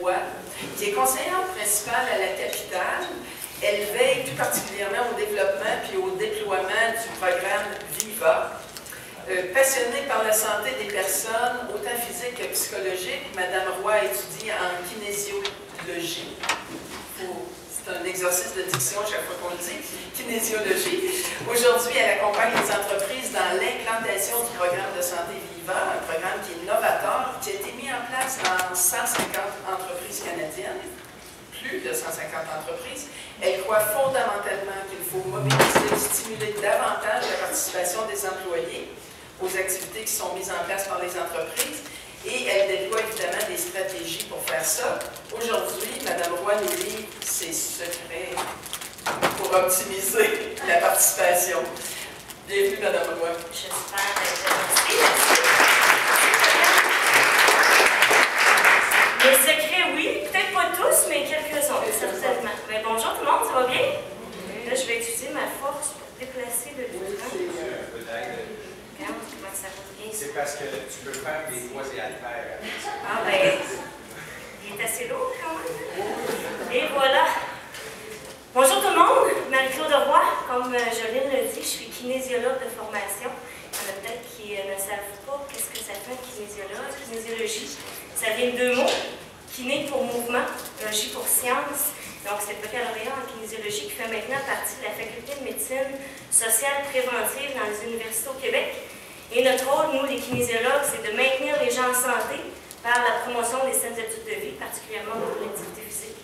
Roy, qui est conseillère principale à la capitale. Elle veille tout particulièrement au développement puis au déploiement du programme VIVA. Passionnée par la santé des personnes, autant physique que psychologique, Mme Roy étudie en kinésiologie. C'est un exercice de diction chaque fois qu'on le dit, kinésiologie. Aujourd'hui, elle accompagne les entreprises dans l'implantation du programme de santé VIVA, un programme qui est novateur, qui a été mis en place dans 150 entreprises canadiennes, plus de 150 entreprises. Elle croit fondamentalement qu'il faut mobiliser, stimuler davantage la participation des employés aux activités qui sont mises en place par les entreprises. Et elle déploie évidemment des stratégies pour faire ça. Aujourd'hui, Mme Roy nous livre ses secrets pour optimiser la participation. Bienvenue, Mme Roy. J'espère être merci. Les secrets, oui. Peut-être pas tous, mais quelques-uns, certainement. Mais bonjour tout le monde, ça va bien? Là, je vais utiliser ma force pour déplacer le livre. C'est parce que tu peux faire des poids et haltères. Ah ben, il est assez lourd quand même. Et voilà. Bonjour tout le monde, Marie-Claude Roy. Comme Jolene le dit, je suis kinésiologue de formation. Il y en a peut-être qui ne savent pas qu'est-ce que ça fait un kinésiologue. Kinésiologie, ça vient de deux mots. Kiné pour mouvement, logie pour science. Donc c'est le baccalauréat en kinésiologie qui fait maintenant partie de la faculté de médecine sociale préventive dans les universités au Québec. Et notre rôle, nous, les kinésiologues, c'est de maintenir les gens en santé par la promotion des saines habitudes de vie, particulièrement pour l'activité physique,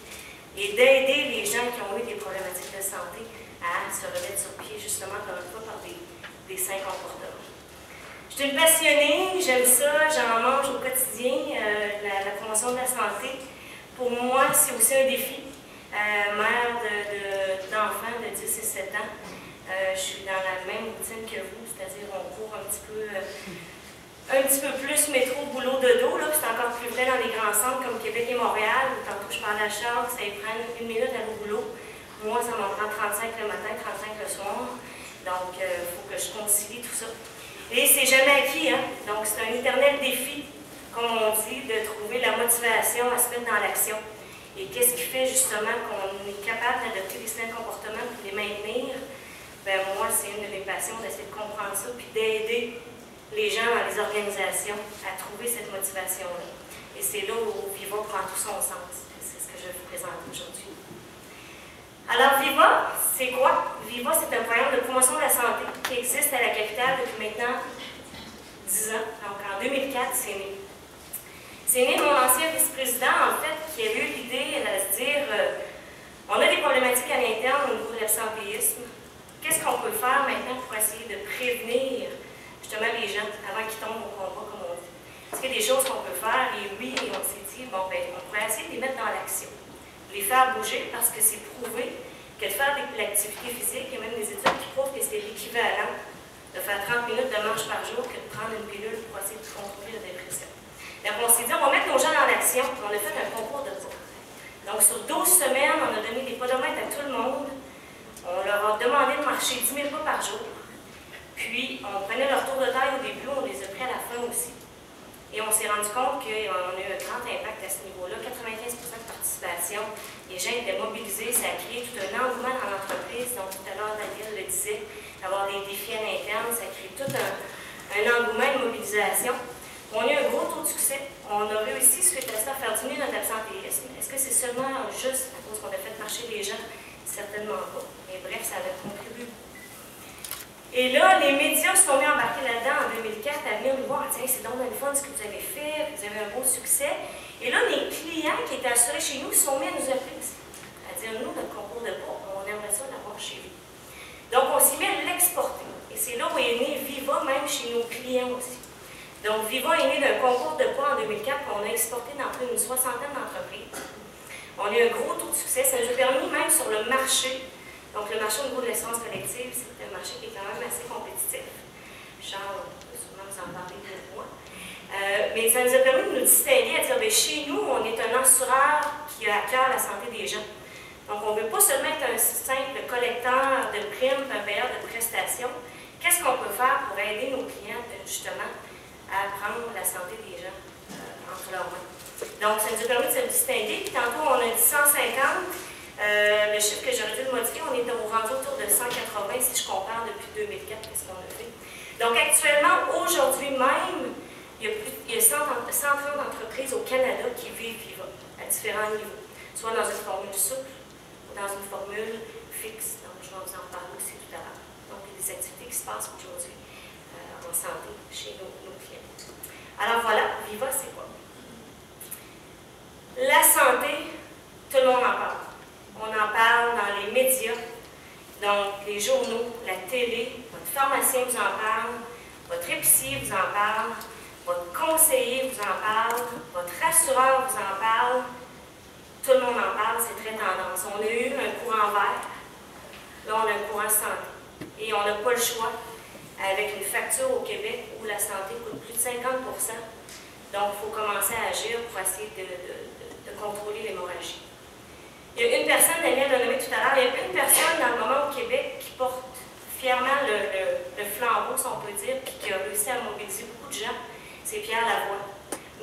et d'aider les gens qui ont eu des problématiques de santé à se remettre sur pied, justement, comme une fois, par des sains comportements. Je suis une passionnée, j'aime ça, j'en mange au quotidien, la promotion de la santé. Pour moi, c'est aussi un défi. Mère d'enfants de 10 et 7 ans, je suis dans la même routine que vous, c'est-à-dire on court un petit peu plus métro, boulot, dodo, là, puis c'est encore plus vrai dans les grands centres comme Québec et Montréal, où tantôt je parlais à Charles, ça y prend 1 minute à aller au boulot. Moi, ça m'en prend 35 le matin, 35 le soir, donc il faut que je concilie tout ça. Et c'est jamais acquis, hein? Donc c'est un éternel défi, comme on dit, de trouver la motivation à se mettre dans l'action. Et qu'est-ce qui fait justement qu'on est capable d'adopter des sains comportements pour les maintenir? Ben moi, c'est une de mes passions d'essayer de comprendre ça, puis d'aider les gens dans les organisations à trouver cette motivation-là. Et c'est là où VIVA prend tout son sens. C'est ce que je vais vous présenter aujourd'hui. Alors, VIVA, c'est quoi? VIVA, c'est un programme de promotion de la santé qui existe à la capitale depuis maintenant 10 ans. Donc, en 2004, c'est né. C'est né de mon ancien vice-président, en fait, qui a eu l'idée de se dire on a des problématiques à l'interne au niveau de l'absentéisme. Qu'est-ce qu'on peut faire maintenant pour essayer de prévenir justement les gens avant qu'ils tombent au combat, comme on dit? Est-ce qu'il y a des choses qu'on peut faire? Et oui, on s'est dit, bon, ben, on pourrait essayer de les mettre dans l'action, les faire bouger, parce que c'est prouvé que de faire de l'activité physique, il y a même des études qui prouvent que c'est l'équivalent de faire 30 minutes de marche par jour que de prendre une pilule pour essayer de contrôler la dépression. Donc, on s'est dit, on va mettre nos gens dans l'action, on a fait un concours de poids. Donc, sur 12 semaines, on a donné des podomètres à tout le monde. On leur a demandé de marcher 10 000 pas par jour. Puis, on prenait leur tour de taille au début, on les a pris à la fin aussi. Et on s'est rendu compte qu'on a eu un grand impact à ce niveau-là, 95% de participation. Les gens étaient mobilisés, ça a créé tout un engouement dans l'entreprise. Donc, tout à l'heure, Daniel le disait, d'avoir des défis à l'interne, ça crée tout un engouement, une mobilisation. On a eu un gros taux de succès. On a réussi, suite à ça, à faire diminuer notre absentéisme. Est-ce que c'est seulement juste à cause qu'on a fait marcher les gens? Certainement pas. Mais bref, ça a contribué. Et là, les médias se sont mis à embarquer là-dedans en 2004 à venir nous voir. Tiens, c'est donc le fun ce que vous avez fait, vous avez un beau succès. Et là, les clients qui étaient assurés chez nous se sont mis à nous appeler. À dire, nous, notre concours de poids, on aimerait ça l'avoir chez vous. Donc, on s'est mis à l'exporter. Et c'est là où est né VIVA, même chez nos clients aussi. Donc, VIVA est né d'un concours de poids en 2004 qu'on a exporté dans plus d'une 60aine d'entreprises. On a eu un gros taux de succès. Ça nous a permis, même sur le marché, donc le marché au niveau de l'assurance collective, c'est un marché qui est quand même assez compétitif. Charles peut sûrement vous en parler de moi. Mais ça nous a permis de nous distinguer, à dire, bien, chez nous, on est un assureur qui a à cœur la santé des gens. Donc, on ne veut pas seulement être un simple collecteur de primes, un payeur de prestations. Qu'est-ce qu'on peut faire pour aider nos clients, justement, à prendre la santé des gens entre leurs mains? Donc, ça nous a permis de se distinguer. Puis tantôt, on a dit 150. Le chiffre que j'aurais dû le modifier, on est rendu autour de 180 si je compare depuis 2004, qu'est-ce qu'on a fait. Donc, actuellement, aujourd'hui même, il y a 130 entreprises au Canada qui vivent Viva à différents niveaux, soit dans une formule souple ou dans une formule fixe. Donc, je vais vous en parler aussi tout à l'heure. Donc, il y a des activités qui se passent aujourd'hui en santé chez nos clients. Alors voilà, Viva, c'est quoi? La santé, tout le monde en parle. On en parle dans les médias, donc les journaux, la télé, votre pharmacien vous en parle, votre épicier vous en parle, votre conseiller vous en parle, votre assureur vous en parle. Tout le monde en parle, c'est très tendance. On a eu un courant vert, là on a un courant santé. Et on n'a pas le choix avec une facture au Québec où la santé coûte plus de 50 %. Donc il faut commencer à agir pour essayer de contrôler l'hémorragie. Il y a une personne, Daniel l'a nommé tout à l'heure, il y a une personne dans le moment au Québec qui porte fièrement le flambeau, si on peut dire, puis qui a réussi à mobiliser beaucoup de gens, c'est Pierre Lavoie.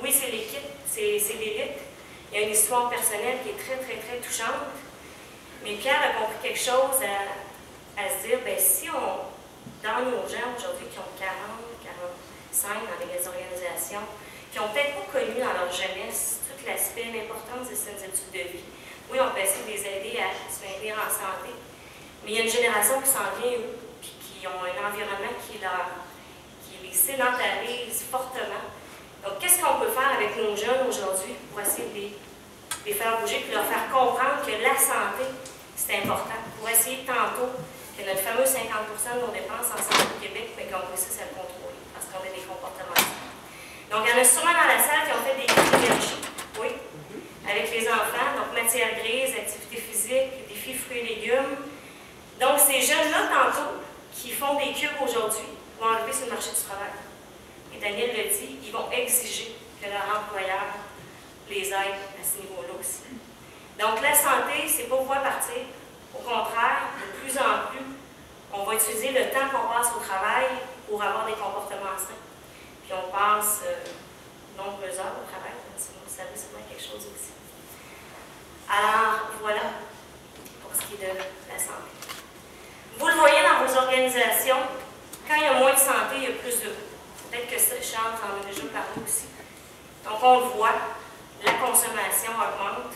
Oui, c'est l'équipe, c'est l'élite. Il y a une histoire personnelle qui est très, très, très touchante. Mais Pierre a compris quelque chose à se dire, bien, si dans nos gens aujourd'hui qui ont 40, 45 dans les organisations, qui n'ont peut-être pas connu dans leur jeunesse tout l'aspect, l'importance de ces études de vie. Oui, on peut essayer de les aider à se maintenir en santé, mais il y a une génération qui s'en vient, puis qui ont un environnement qui les sédentarise fortement. Donc, qu'est-ce qu'on peut faire avec nos jeunes aujourd'hui pour essayer de les faire bouger, puis leur faire comprendre que la santé, c'est important, pour essayer tantôt que notre fameux 50 % de nos dépenses en santé au Québec, mais qu'on réussisse à le contrôler, parce qu'on a des comportements. Donc, il y en a sûrement dans la salle qui ont fait des énergies, oui, avec les enfants, donc matière grise, activité physique, défis fruits et légumes. Donc, ces jeunes-là, tantôt, qui font des cubes aujourd'hui, vont arriver sur le marché du travail. Et Daniel le dit, ils vont exiger que leur employeur les aide à ce niveau-là aussi. Donc, la santé, c'est pas voir partir. Au contraire, de plus en plus, on va utiliser le temps qu'on passe au travail pour avoir des comportements sains. Puis on passe nombreuses heures au travail, sinon vous savez sûrement quelque chose aussi. Alors, voilà pour ce qui est de la santé. Vous le voyez dans vos organisations, quand il y a moins de santé, il y a plus de coûts. Peut-être que ça, Charles en a déjà parlé aussi. Donc, on le voit, la consommation augmente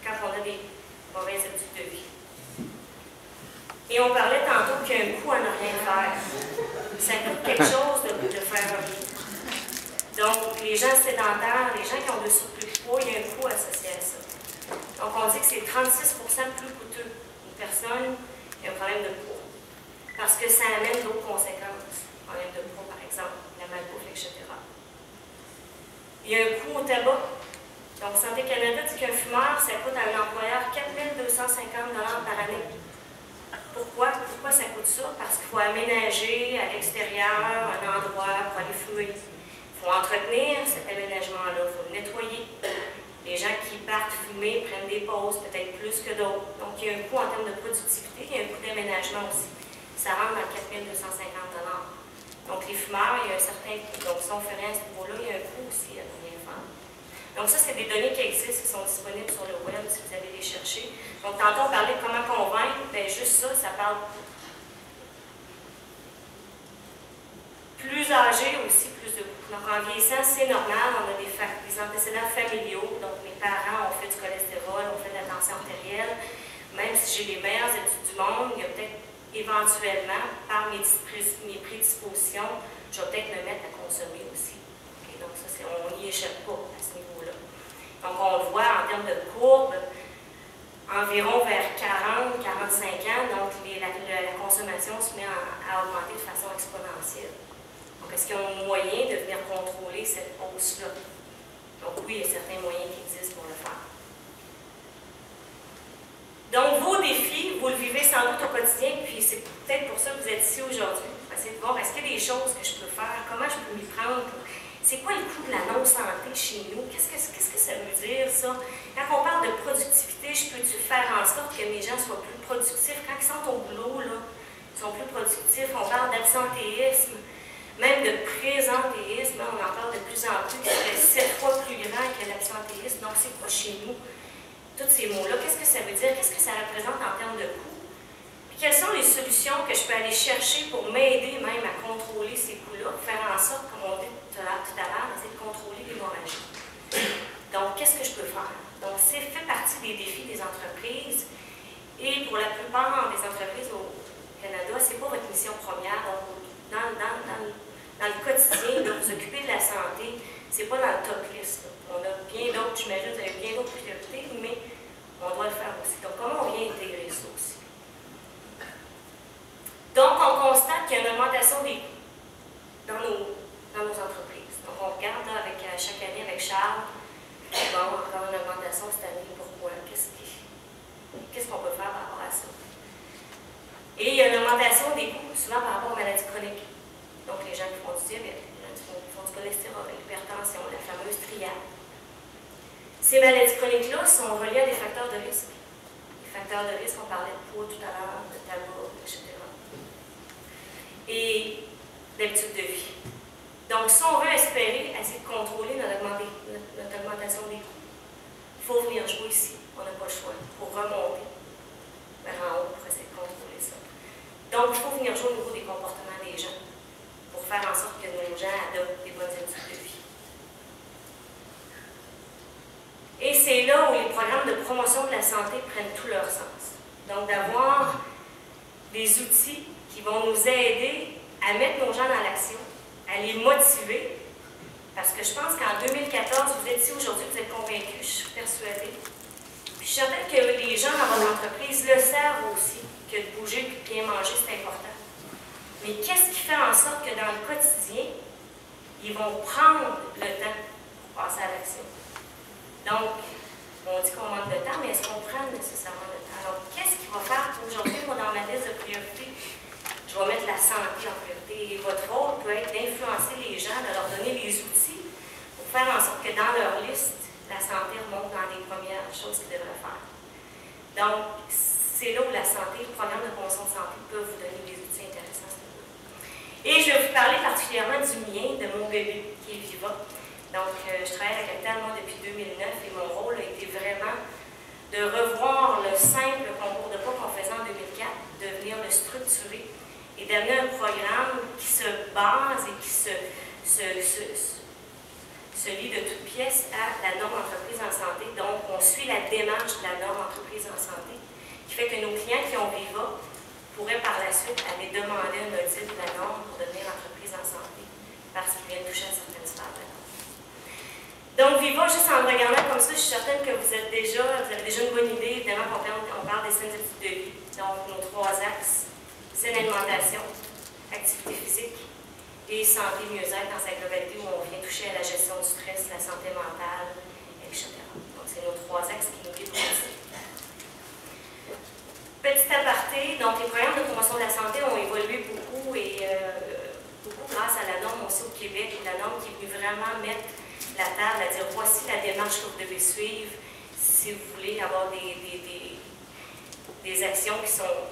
quand on a des mauvaises habitudes de vie. Et on parlait tantôt qu'il y a un coût à ne rien faire. Ça coûte quelque chose de faire rien. Donc, les gens sédentaires, les gens qui ont de surplus de poids, il y a un coût associé à ça. Donc, on dit que c'est 36 % plus coûteux. Une personne qui a un problème de poids. Parce que ça amène d'autres conséquences. Problème de poids, par exemple, la malbouffe, etc. Il y a un coût au tabac. Donc, Santé Canada dit qu'un fumeur, ça coûte à un employeur 4 250 $ par année. Pourquoi? Pourquoi ça coûte ça? Parce qu'il faut aménager à l'extérieur un endroit pour aller fumer. Il faut entretenir cet aménagement-là, il faut le nettoyer. Les gens qui partent fumer prennent des pauses, peut-être plus que d'autres. Donc, il y a un coût en termes de productivité, il y a un coût d'aménagement aussi. Ça rentre dans 4 250 $. Donc, les fumeurs, il y a un certain coût. Donc, si on fait rien à ce niveau-là, il y a un coût aussi à ne rien faire. Donc, ça, c'est des données qui existent, qui sont disponibles sur le web si vous allez les chercher. Donc, tantôt, on parlait de comment convaincre. Bien, juste ça parle. Plus âgé aussi, plus de coûts. Donc, en vieillissant, c'est normal, on a des antécédents familiaux. Donc, mes parents ont fait du cholestérol, ont fait de la tension artérielle. Même si j'ai les meilleures études du monde, il y a peut-être éventuellement, par mes prédispositions, je vais peut-être me mettre à consommer aussi. Okay? Donc, ça, on n'y échappe pas à ce niveau-là. Donc, on le voit en termes de courbe, environ vers 40, 45 ans, donc la consommation se met à augmenter de façon exponentielle. Donc, est-ce qu'il y a un moyen de venir contrôler cette hausse-là? Donc, oui, il y a certains moyens qui existent pour le faire. Donc, vos défis, vous le vivez sans doute au quotidien, puis c'est peut-être pour ça que vous êtes ici aujourd'hui. Essayez de voir, est-ce qu'il y a des choses que je peux faire? Comment je peux m'y prendre? C'est quoi le coût de la non-santé chez nous? Qu'est-ce que ça veut dire, ça? Quand on parle de productivité, je peux-tu faire en sorte que mes gens soient plus productifs? Quand ils sont au boulot, là, ils sont plus productifs. On parle d'absentéisme. même de présentéisme, on en parle de plus en plus, qui serait 7 fois plus grand que l'absentéisme, donc c'est quoi chez nous? Tous ces mots-là, qu'est-ce que ça veut dire? Qu'est-ce que ça représente en termes de coûts? Puis quelles sont les solutions que je peux aller chercher pour m'aider même à contrôler ces coûts-là, pour faire en sorte, comme on dit tout à l'heure, de contrôler l'hémorragie. Donc, qu'est-ce que je peux faire? Donc, c'est fait partie des défis des entreprises. Et pour la plupart des entreprises au Canada, ce n'est pas votre mission première. Donc, dans le quotidien, de vous occuper de la santé, ce n'est pas dans le top list. Là. On a bien d'autres, j'imagine, vous avez bien d'autres priorités, mais on doit le faire aussi. Donc, comment on vient intégrer ça aussi? Donc, on constate qu'il y a une augmentation des coûts dans nos entreprises. Donc, on regarde là, avec, chaque année avec Charles, bon, encore une augmentation cette année, pourquoi? Qu'est-ce qu'on peut faire par rapport à ça? Et il y a une augmentation des coûts, souvent par rapport aux maladies chroniques. Donc, les gens qui font du diabète, les gens qui font du cholestérol, l'hypertension, la fameuse triade. Ces maladies chroniques-là sont reliées à des facteurs de risque. Les facteurs de risque, on parlait de poids tout à l'heure, de tabac, etc. Et d'habitude de vie. Donc, si on veut espérer essayer de contrôler notre augmentation des coûts, il faut venir jouer ici. On n'a pas le choix pour remonter vers en haut pour essayer de contrôler ça. Donc, il faut venir jouer au niveau des comportements des gens pour faire en sorte que nos gens adoptent des bonnes habitudes de vie. Et c'est là où les programmes de promotion de la santé prennent tout leur sens. Donc, d'avoir des outils qui vont nous aider à mettre nos gens dans l'action, à les motiver, parce que je pense qu'en 2014, vous êtes ici aujourd'hui, vous êtes convaincus, je suis persuadée. Puis je suis certaine que les gens dans votre entreprise le savent aussi, que de bouger et de bien manger, c'est important. Mais qu'est-ce qui fait en sorte que dans le quotidien, ils vont prendre le temps pour passer à l'action? Donc, on dit qu'on manque de temps, mais est-ce qu'on prend nécessairement le temps? Alors, qu'est-ce qui va faire qu'aujourd'hui, moi, dans ma liste de priorités, je vais mettre la santé en priorité? Et votre rôle peut être d'influencer les gens, de leur donner les outils pour faire en sorte que dans leur liste, la santé remonte dans les premières choses qu'ils devraient faire. Donc, c'est là où la santé, le programme de promotion de santé peut vous donner des outils intéressants. Et je vais vous parler particulièrement du mien, de mon bébé, qui est Viva. Donc, je travaille à la capitale, moi, depuis 2009, et mon rôle a été vraiment de revoir le simple concours de poids qu'on faisait en 2004, de venir le structurer et d'amener un programme qui se base et qui se lie de toutes pièces à la norme entreprise en santé. Donc, on suit la démarche de la norme entreprise en santé, qui fait que nos clients qui ont Viva pourraient par la suite aller demander un audit de la norme pour devenir entreprise en santé, parce qu'ils viennent toucher à certaines sphères de la norme. Donc, Viva, juste en me regardant comme ça, je suis certaine que vous avez déjà une bonne idée. Évidemment, on parle des saines habitudes de vie. Donc, nos 3 axes, saine alimentation, activité physique et santé mieux-être dans sa globalité, où on vient toucher à la gestion du stress, la santé mentale, etc. Donc, c'est nos 3 axes qui nous guident aussi. Petit aparté, donc les programmes de promotion de la santé ont évolué beaucoup et beaucoup grâce à la norme aussi au Québec, la norme qui est venue vraiment mettre la table, à dire voici la démarche que vous devez suivre si vous voulez avoir des actions qui sont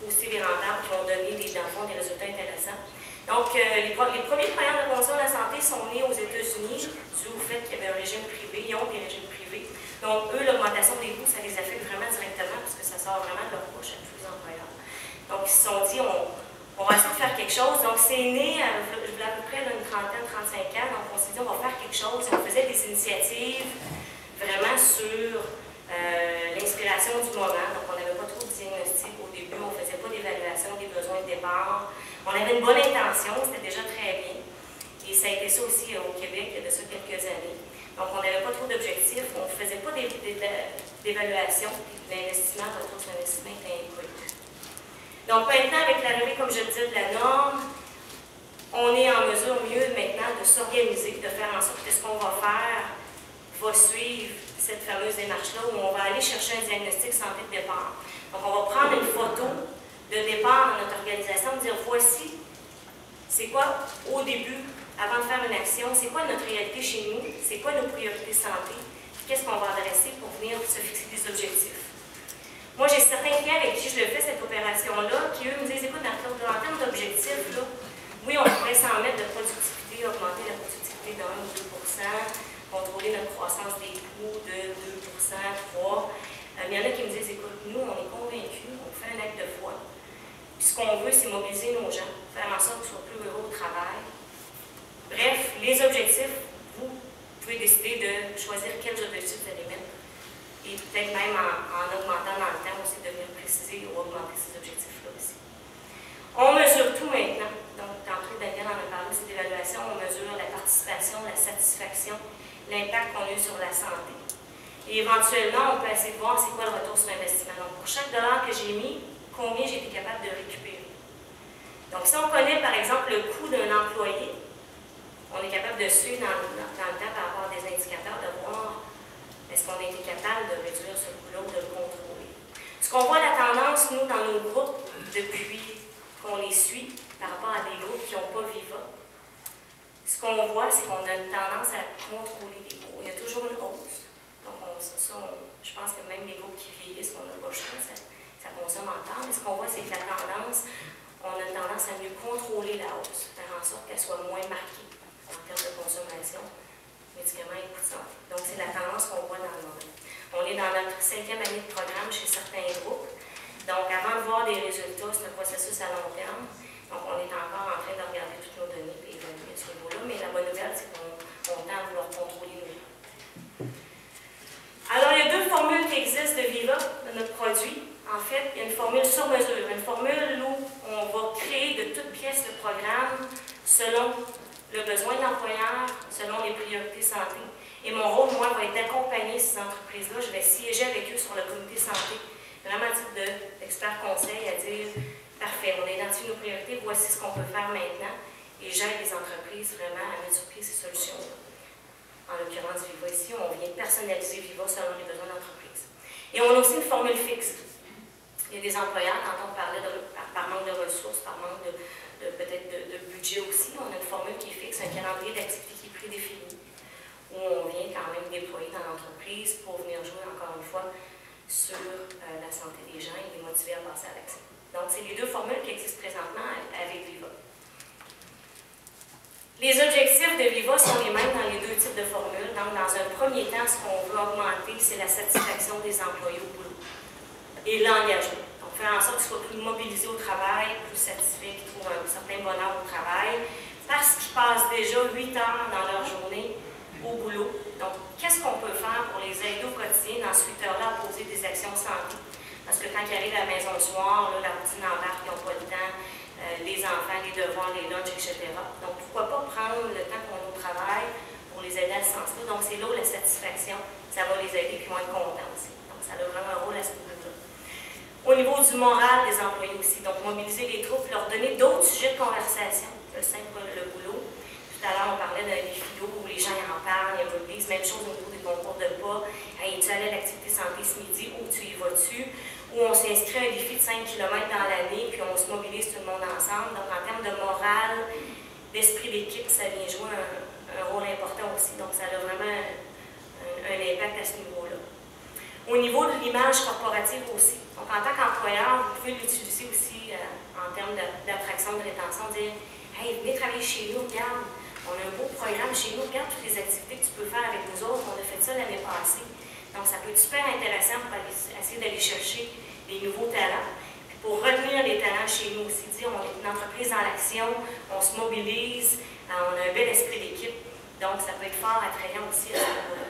aussi rentables, qui vont donner dans le fond des résultats intéressants. Donc, les premiers programmes de promotion de la santé sont nés aux États-Unis dû au fait qu'il y avait un régime privé, ils ont des régimes privés. Donc, eux, l'augmentation des coûts, ça les affecte vraiment directement parce que ça sort vraiment de leur poche à tous les employeurs. Donc, ils se sont dit, on va essayer de faire quelque chose. Donc, c'est né, je voulais à peu près d'une trentaine, 35 ans. Donc, on s'est dit, on va faire quelque chose. On faisait des initiatives vraiment sur l'inspiration du moment. Donc, on n'avait pas trop de diagnostic au début. On ne faisait pas d'évaluation des besoins de départ. On avait une bonne intention. C'était déjà très bien. Et ça a été ça aussi au Québec il y a de ça quelques années. Donc, on n'avait pas trop d'objectifs. On ne faisait pas d'évaluation. L'investissement, retour sur l'investissement était inclus. Donc, maintenant, avec l'arrivée, comme je le disais, de la norme, on est en mesure mieux maintenant de s'organiser, de faire en sorte que ce qu'on va faire va suivre cette fameuse démarche-là où on va aller chercher un diagnostic santé de départ. Donc, on va prendre une photo de départ dans notre organisation, dire voici, c'est quoi au début, avant de faire une action, c'est quoi notre réalité chez nous, c'est quoi nos priorités santé, qu'est-ce qu'on va adresser pour venir se fixer des objectifs. Moi, j'ai certains clients avec qui je le fais, cette opération-là, qui, eux, me disent, écoute, en termes d'objectifs, là, oui, on pourrait 100 mètres de productivité, augmenter la productivité de 1 ou 2 contrôler notre croissance des coûts de 2 3 il y en a qui me disent, écoute, nous, on est convaincus, on fait un acte de foi. Puis ce qu'on veut, c'est mobiliser nos gens, faire en sorte qu'ils soient plus heureux au travail. Bref, les objectifs, vous pouvez décider de choisir quels objectifs vous allez mettre. Et peut-être même en augmentant dans le temps aussi, de venir préciser ou augmenter ces objectifs-là aussi. On mesure tout maintenant. Donc, tantôt, Daniel en a parlé aussi d'évaluation. On mesure la participation, la satisfaction, l'impact qu'on a eu sur la santé. Et éventuellement, on peut essayer de voir c'est quoi le retour sur investissement. Donc, pour chaque dollar que j'ai mis, combien j'ai été capable de récupérer. Donc, si on connaît, par exemple, le coût d'un employé, on est capable de suivre dans le temps par rapport à des indicateurs, de voir est-ce qu'on a été capable de réduire ce coût-là ou de le contrôler. Ce qu'on voit la tendance, nous, dans nos groupes, depuis qu'on les suit, par rapport à des groupes qui n'ont pas Viva, ce qu'on voit, c'est qu'on a une tendance à contrôler les coûts. Il y a toujours une hausse. Donc, je pense que même les groupes qui vieillissent, on n'a pas le choix, ça consomme en temps. Mais ce qu'on voit, c'est que la tendance, on a une tendance à mieux contrôler la hausse, faire en sorte qu'elle soit moins marquée en termes de consommation, médicaments et coûts de santé. Donc, c'est la tendance qu'on voit dans le monde. On est dans notre 5e année de programme chez certains groupes. Donc, avant de voir des résultats, c'est un processus à long terme. Donc, on est encore en train de regarder toutes nos données et évaluer ce niveau-là. Mais la bonne nouvelle, c'est qu'on tend à vouloir contrôler nos coûts. Alors, il y a 2 formules qui existent de Viva, de notre produit. En fait, il y a une formule sur mesure, une formule où on va créer de toutes pièces le programme selon le besoin de l'employeur, selon les priorités santé. Et mon rôle, moi, va être d'accompagner ces entreprises-là. Je vais siéger avec eux sur le comité santé, vraiment à titre d'expert conseil, à dire, parfait, on a identifié nos priorités, voici ce qu'on peut faire maintenant. Et j'aide les entreprises vraiment à mettre sur pied ces solutions-là. En l'occurrence, Viva ici, on vient personnaliser Viva selon les besoins de l'entreprise. Et on a aussi une formule fixe. Il y a des employeurs, quand on parlait par manque de ressources, par manque peut-être de budget aussi, on a une formule qui est fixe, un calendrier d'activité qui est prédéfini, où on vient quand même déployer dans l'entreprise pour venir jouer encore une fois sur la santé des gens et les motiver à passer à l'action. Donc, c'est les 2 formules qui existent présentement avec Viva. Les objectifs de Viva sont les mêmes dans les 2 types de formules. Donc, dans un premier temps, ce qu'on veut augmenter, c'est la satisfaction des employés au boulot et l'engagement. Donc, faire en sorte qu'ils soient plus mobilisés au travail, plus satisfaits, qu'ils trouvent un certain bonheur au travail, parce qu'ils passent déjà 8 heures dans leur journée au boulot. Donc, qu'est-ce qu'on peut faire pour les aider au quotidien dans ce 8 heures-là à poser des actions santé? Parce que quand ils arrivent à la maison le soir, là, la routine embarque, ils n'ont pas le temps, les enfants, les devoirs, les lunchs, etc. Donc, pourquoi pas prendre le temps qu'on a au travail pour les aider à ce sens-là? Donc, c'est là où la satisfaction, ça va les aider et ils vont être contents aussi. Donc, ça a vraiment un rôle à ce niveau-là. Au niveau du moral des employés aussi, donc mobiliser les troupes, leur donner d'autres sujets de conversation, le simple le boulot. Tout à l'heure, on parlait d'un défilé où les gens en parlent, ils me disent, même chose au niveau des concours de pas. Hey, tu allais à l'activité santé ce midi, où tu y vas-tu? Où on s'inscrit à un défi de 5 km dans l'année, puis on se mobilise tout le monde ensemble. Donc, en termes de morale, d'esprit d'équipe, ça vient jouer un rôle important aussi. Donc, ça a vraiment un impact à ce niveau-là. Au niveau de l'image corporative aussi. Donc, en tant qu'employeur, vous pouvez l'utiliser aussi en termes d'attraction, de rétention, dire « Hey, venez travailler chez nous, regarde, on a un beau programme chez nous, regarde toutes les activités que tu peux faire avec nous autres, on a fait ça l'année passée. » Donc, ça peut être super intéressant pour essayer d'aller chercher des nouveaux talents. Puis pour retenir les talents chez nous aussi, dire on est une entreprise dans l'action, on se mobilise, on a un bel esprit d'équipe. Donc, ça peut être fort attrayant aussi à ce niveau-là.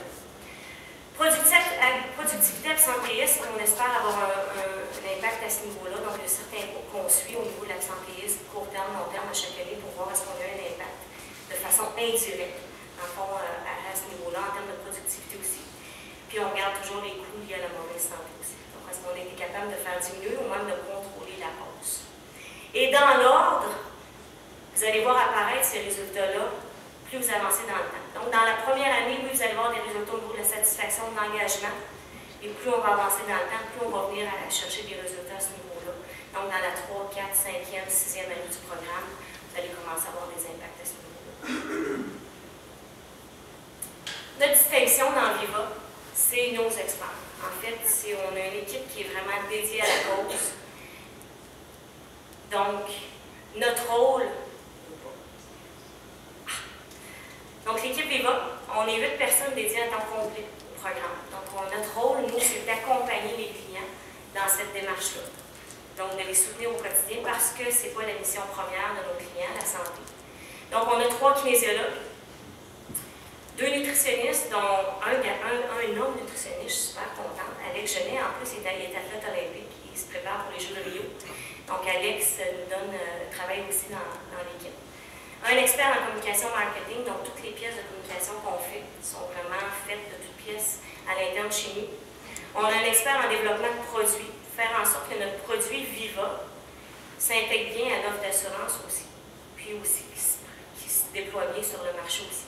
Productivité absentéiste, on espère avoir un impact à ce niveau-là. Donc, il y a certains groupes qu'on suit au niveau de l'absentéisme, court terme, long terme, à chaque année, pour voir est-ce qu'on a un impact de façon indirecte, en fond, à ce niveau-là, en termes de productivité aussi. Puis, on regarde toujours les coûts liés à la mauvaise santé aussi. Donc, est-ce qu'on a été capable de faire diminuer ou même de contrôler la hausse? Et dans l'ordre, vous allez voir apparaître ces résultats-là plus vous avancez dans le temps. Donc, dans la première année, oui, vous allez voir des résultats au niveau de la satisfaction, de l'engagement. Et plus on va avancer dans le temps, plus on va venir à chercher des résultats à ce niveau-là. Donc, dans la 3, 4, 5e, 6e année du programme, vous allez commencer à avoir des impacts à ce niveau-là. Notre distinction dans Viva, c'est nos experts. En fait, on a une équipe qui est vraiment dédiée à la cause. Donc, notre rôle, Donc, l'équipe Viva, on est 8 personnes dédiées à temps complet au programme. Donc, notre rôle, nous, c'est d'accompagner les clients dans cette démarche-là. Donc, de les soutenir au quotidien parce que ce n'est pas la mission première de nos clients, la santé. Donc, on a 3 kinésiologues, 2 nutritionnistes, dont un homme nutritionniste, je suis super contente. Alex Genet, en plus, il est athlète olympique, il se prépare pour les Jeux de Rio. Donc, Alex nous travaille aussi dans l'équipe. Un expert en communication marketing, donc toutes les pièces de communication qu'on fait sont vraiment faites de toutes pièces à l'interne chez nous. On a un expert en développement de produits, faire en sorte que notre produit Viva s'intègre bien à l'offre d'assurance aussi, puis aussi qui se déploie bien sur le marché aussi.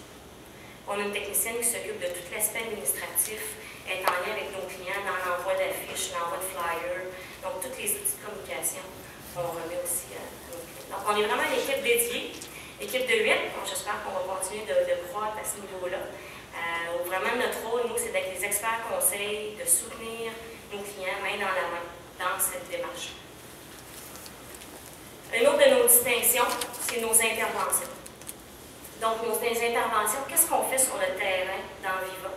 On a une technicienne qui s'occupe de tout l'aspect administratif, est en lien avec nos clients dans l'envoi d'affiches, l'envoi de flyers, donc tous les outils de communication, on remet aussi à nos clients. Donc on est vraiment une équipe dédiée. Équipe de 8, j'espère qu'on va continuer de croître à ce niveau-là. Vraiment, notre rôle, nous, c'est d'être les experts conseils, de soutenir nos clients main dans la main dans cette démarche. Une autre de nos distinctions, c'est nos interventions. Donc, nos interventions, qu'est-ce qu'on fait sur le terrain dans Viva?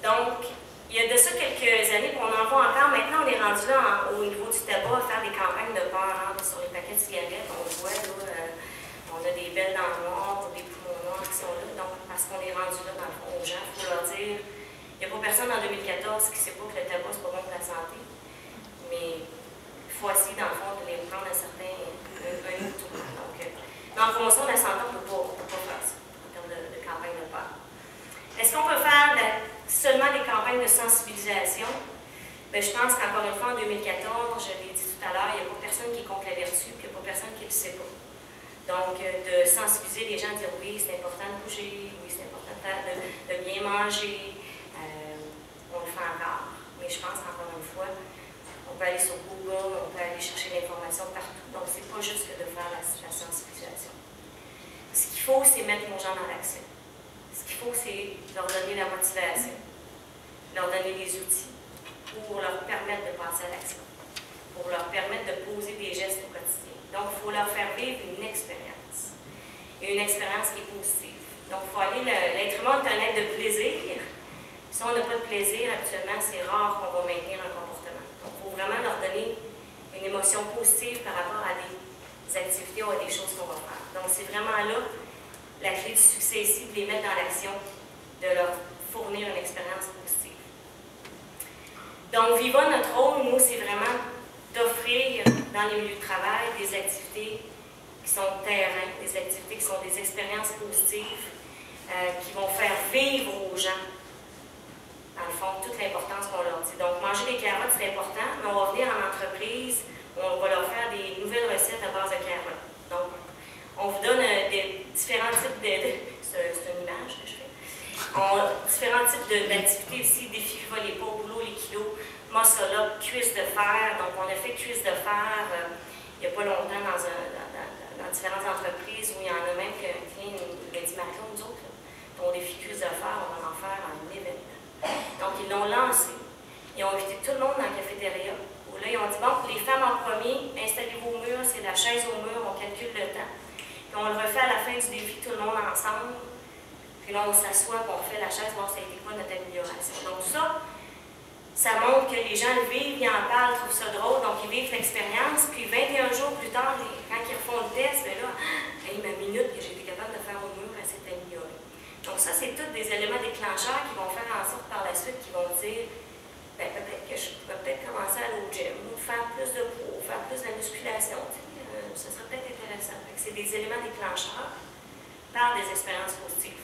Donc, il y a de ça quelques années qu'on en voit encore. Maintenant, on est rendu là au niveau du tabac à faire des campagnes de peur sur les paquets de cigarettes. On voit là, on a des belles dents noires ou des poumons noirs qui sont là. Donc, parce qu'on est rendu là dans le fond aux gens, il faut leur dire, il n'y a pas personne en 2014 qui ne sait pas que le tabac, c'est pas bon pour la santé. Mais il faut essayer, dans le fond, de les prendre à certains tour. Donc, dans la promotion de la santé, on ne peut pas faire ça en termes de campagne de peur. Est-ce qu'on peut faire seulement des campagnes de sensibilisation? Bien, je pense qu'encore une fois, en 2014, je l'ai dit tout à l'heure, il n'y a pas personne qui est contre la vertu, puis il n'y a pas personne qui ne le sait pas. Donc, de sensibiliser les gens, de dire oui, c'est important de bouger, oui, c'est important de bien manger, on le fait encore. Mais je pense qu'encore une fois, on peut aller sur Google, on peut aller chercher l'information partout. Donc, c'est pas juste que de faire la sensibilisation. Ce qu'il faut, c'est mettre nos gens dans l'action. Ce qu'il faut, c'est leur donner la motivation, leur donner les outils pour leur permettre de passer à l'action, pour leur permettre de poser des gestes au quotidien. Donc, il faut leur faire vivre une expérience, et une expérience qui est positive. Donc, il faut aller, l'être humain est un être de plaisir. Si on n'a pas de plaisir, actuellement, c'est rare qu'on va maintenir un comportement. Donc, il faut vraiment leur donner une émotion positive par rapport à des activités ou à des choses qu'on va faire. Donc, c'est vraiment là la clé du succès ici, de les mettre dans l'action, de leur fournir une expérience positive. Donc, Viva, notre rôle, nous, c'est vraiment d'offrir dans les milieux de travail des activités qui sont de terrain, des activités qui sont des expériences positives, qui vont faire vivre aux gens, dans le fond, toute l'importance qu'on leur dit. Donc, manger des carottes, c'est important, mais on va venir en entreprise, on va leur faire des nouvelles recettes à base de carottes. Donc, on vous donne des différents types c'est une image que je fais. Différents types d'activités ici, défi Viva, les poids au boulot, les kilos, muscle-up, cuisse de fer. Donc, on a fait cuisse de fer il n'y a pas longtemps dans différentes entreprises où il y en a même qu'un client nous a dit, Marie-Claude, nous autres, ton défi cuisse de fer, on va en faire un événement. Donc, ils l'ont lancé. Ils ont invité tout le monde dans la cafétéria. Où là, ils ont dit, bon, pour les femmes en premier, installez-vous au mur, c'est la chaise au mur, on calcule le temps. Puis on le refait à la fin du défi, tout le monde ensemble. Puis là, on s'assoit, puis on refait la chaise, voir ça a été quoi notre amélioration. Donc ça montre que les gens le vivent, ils en parlent, trouvent ça drôle, donc ils vivent l'expérience. Puis 21 jours plus tard, quand ils refont le test, bien là, hey, ma minute que j'ai été capable de faire au mur, elle s'est améliorée. Donc ça, c'est tous des éléments déclencheurs qui vont faire en sorte par la suite, qui vont dire, ben, peut-être que je peux commencer à aller au gym, ou faire plus de poids, faire plus de la musculation. Ça serait peut-être intéressant. C'est des éléments déclencheurs par des expériences positives.